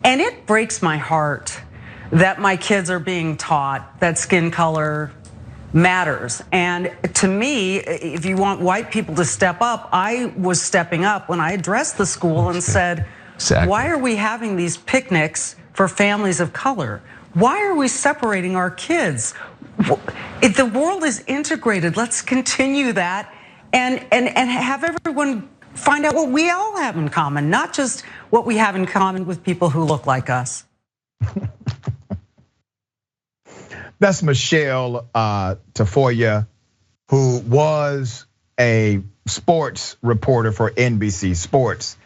And it breaks my heart that my kids are being taught that skin color matters. And to me, if you want white people to step up, I was stepping up when I addressed the school and said, exactly. Why are we having these picnics for families of color? Why are we separating our kids? If the world is integrated, let's continue that and have everyone find out what we all have in common, not just what we have in common with people who look like us. That's Michele Tafoya, who was a sports reporter for NBC Sports.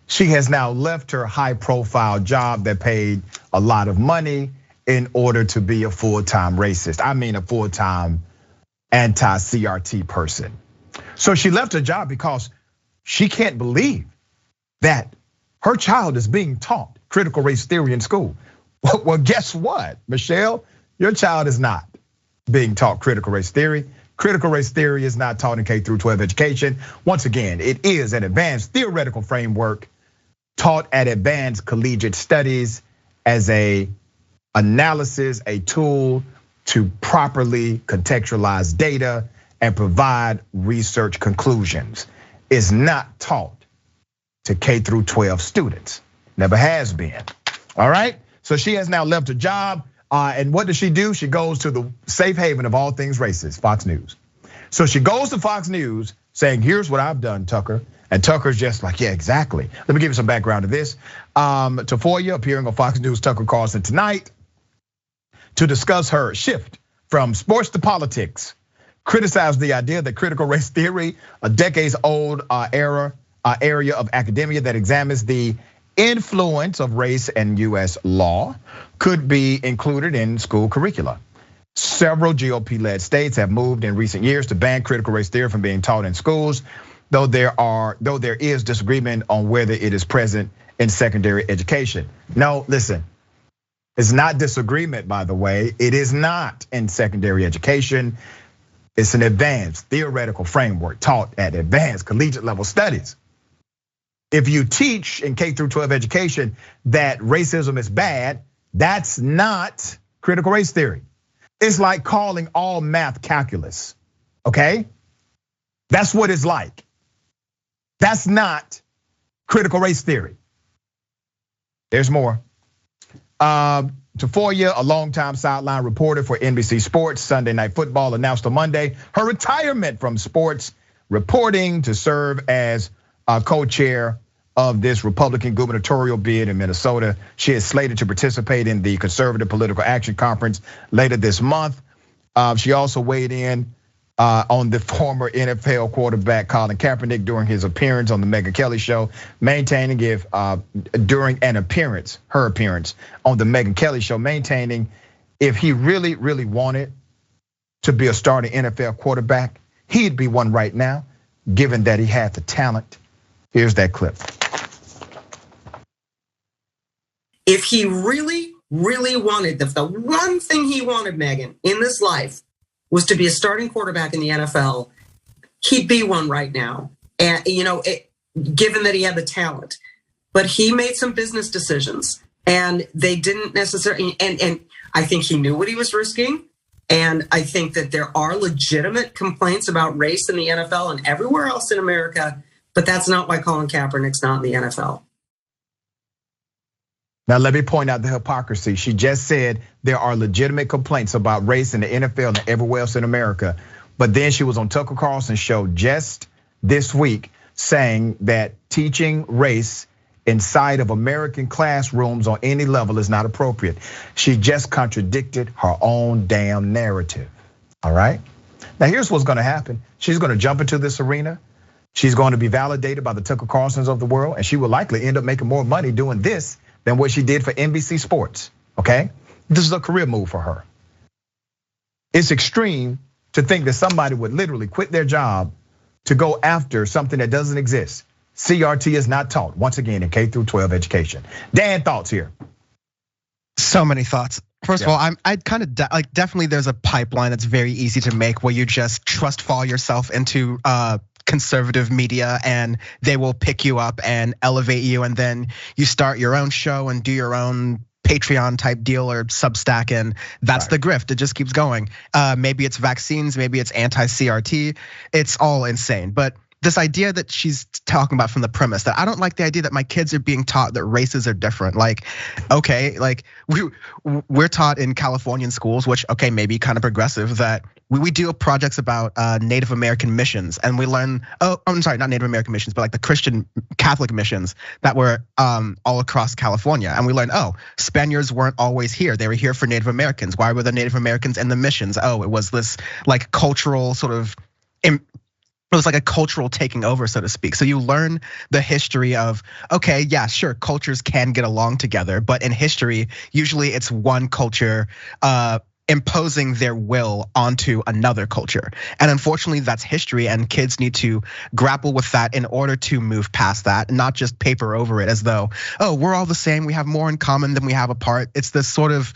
She has now left her high-profile job that paid a lot of money in order to be a full-time racist. I mean, a full-time anti-CRT person. So she left her job because she can't believe that her child is being taught critical race theory in school. Well, guess what, Michele? Your child is not being taught critical race theory. Critical race theory is not taught in K-12 education. Once again, it is an advanced theoretical framework taught at advanced collegiate studies as a analysis, a tool to properly contextualize data and provide research conclusions. Is not taught to K-12 students. Never has been. All right. So she has now left her job. And what does she do? She goes to the safe haven of all things racist, Fox News. So she goes to Fox News saying, here's what I've done, Tucker. And Tucker's just like, yeah, exactly. Let me give you some background to this. Tafoya appearing on Fox News, Tucker Carlson tonight to discuss her shift from sports to politics, criticized the idea that critical race theory, a decades-old area of academia that examines the influence of race and US law, could be included in school curricula. Several GOP-led states have moved in recent years to ban critical race theory from being taught in schools, though there is disagreement on whether it is present in secondary education. No, listen, it's not disagreement, by the way. It is not in secondary education. It's an advanced theoretical framework taught at advanced collegiate level studies. If you teach in K-12 education that racism is bad, that's not critical race theory. It's like calling all math calculus, okay? That's what it's like. That's not critical race theory. There's more. Tafoya, a longtime sideline reporter for NBC Sports, Sunday Night Football, announced on Monday her retirement from sports reporting to serve as co-chair of this Republican gubernatorial bid in Minnesota. She is slated to participate in the Conservative Political Action Conference later this month. She also weighed in on the former NFL quarterback Colin Kaepernick during his appearance on the Megyn Kelly show, maintaining during her appearance on the Megyn Kelly show, maintaining if he really wanted to be a starting NFL quarterback, he'd be one right now, given that he had the talent. Here's that clip. If he really wanted, the one thing he wanted, Megyn, in this life was to be a starting quarterback in the NFL, he'd be one right now. And given that he had the talent, but he made some business decisions and they didn't necessarily, and I think he knew what he was risking. And I think that there are legitimate complaints about race in the NFL and everywhere else in America, but that's not why Colin Kaepernick's not in the NFL. Now, let me point out the hypocrisy. She just said there are legitimate complaints about race in the NFL and everywhere else in America. But then she was on Tucker Carlson's show just this week saying that teaching race inside of American classrooms on any level is not appropriate. She just contradicted her own damn narrative, all right? Now, here's what's gonna happen. She's gonna jump into this arena. She's going to be validated by the Tucker Carlsons of the world, and she will likely end up making more money doing this than what she did for NBC Sports, okay? This is a career move for her. It's extreme to think that somebody would literally quit their job to go after something that doesn't exist. CRT is not taught, once again, in K-12 education. Dan, thoughts here? So many thoughts. First of all, I'd kind of definitely there's a pipeline that's very easy to make where you just trust fall yourself into conservative media, and they will pick you up and elevate you, and then you start your own show and do your own Patreon type deal or Substack, and that's the grift. It just keeps going. Maybe it's vaccines, maybe it's anti-CRT. It's all insane. But this idea that she's talking about from the premise that I don't like the idea that my kids are being taught that races are different. Like, okay, like we're taught in Californian schools, which okay, maybe kind of progressive, that we do projects about Native American missions, and we learn, I'm sorry, not Native American missions, but like the Christian Catholic missions that were all across California. And we learned, Spaniards weren't always here. They were here for Native Americans. Why were the Native Americans in the missions? It was this like cultural sort of, it was like a cultural taking over, so to speak. So you learn the history of, okay, yeah, sure, cultures can get along together, but in history, usually it's one culture imposing their will onto another culture. And unfortunately, that's history, and kids need to grapple with that in order to move past that, and not just paper over it as though, we're all the same, we have more in common than we have apart. It's this sort of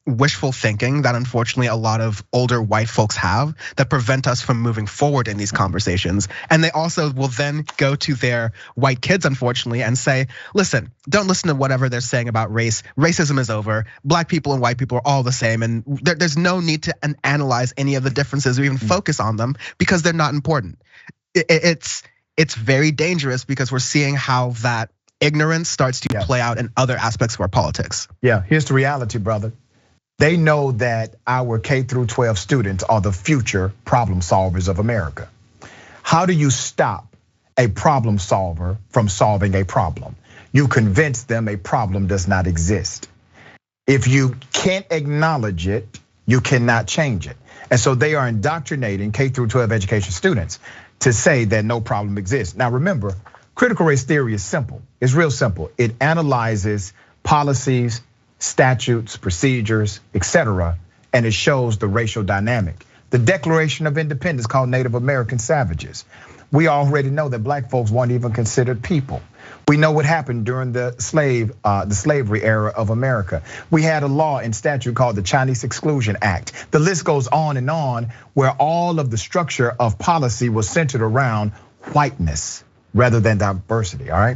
wishful thinking that unfortunately a lot of older white folks have that prevent us from moving forward in these conversations. And they also will then go to their white kids, unfortunately, and say, listen, don't listen to whatever they're saying about race. Racism is over. Black people and white people are all the same. And there's no need to analyze any of the differences or even focus on them because they're not important. It's very dangerous because we're seeing how that ignorance starts to play out in other aspects of our politics. Yeah, here's the reality, brother. They know that our K through 12 students are the future problem solvers of America. How do you stop a problem solver from solving a problem? You convince them a problem does not exist. If you can't acknowledge it, you cannot change it. And so they are indoctrinating K through 12 education students to say that no problem exists. Now remember, critical race theory is simple. It's real simple. It analyzes policies, statutes, procedures, etc., and it shows the racial dynamic. The Declaration of Independence called Native American savages. We already know that black folks weren't even considered people. We know what happened during the slavery era of America. We had a law and statute called the Chinese Exclusion Act. The list goes on, where all of the structure of policy was centered around whiteness rather than diversity, all right?